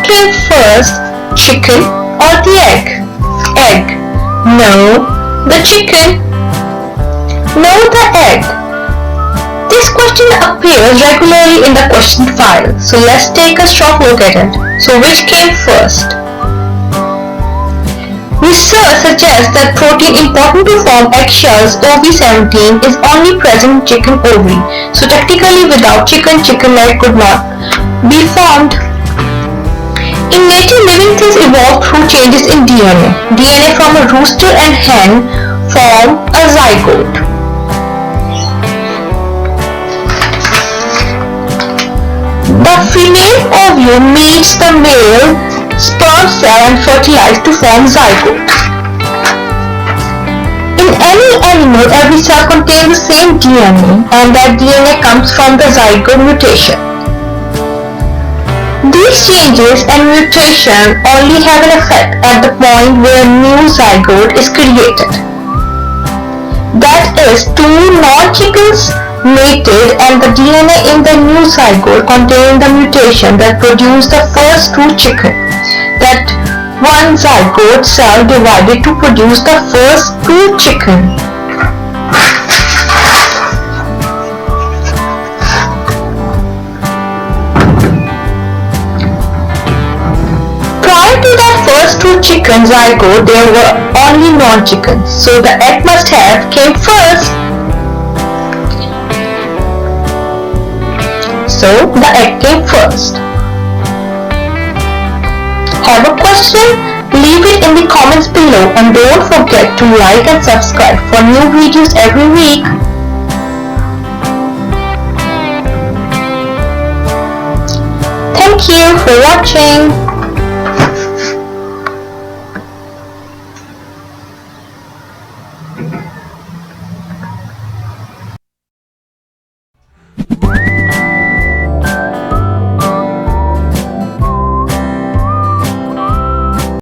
came first, chicken or the egg? Egg. No, the chicken. No, the egg. This question appears regularly in the question file, so let's take a short look at it. So which came first? Research suggests that protein important to form eggshells OV17 is only present in chicken ovary. So technically without chicken, chicken leg could not be formed. In nature, living things evolve through changes in DNA. DNA from a rooster and hen form a zygote. The female ovule meets the male sperm cell and fertilized to form zygote. In any animal, every cell contains the same DNA, and that DNA comes from the zygote mutation. These changes and mutation only have an effect at the point where a new zygote is created. That is, two non-chickens mated and the DNA in the new zygote contains the mutation that produced the first true chicken. That one zygote cell divided to produce the first true chicken. Prior to that first true chicken zygote, there were only non-chickens, so the egg must have came first. So the egg came first. Have a question? Leave it in the comments below and don't forget to like and subscribe for new videos every week. Thank you for watching.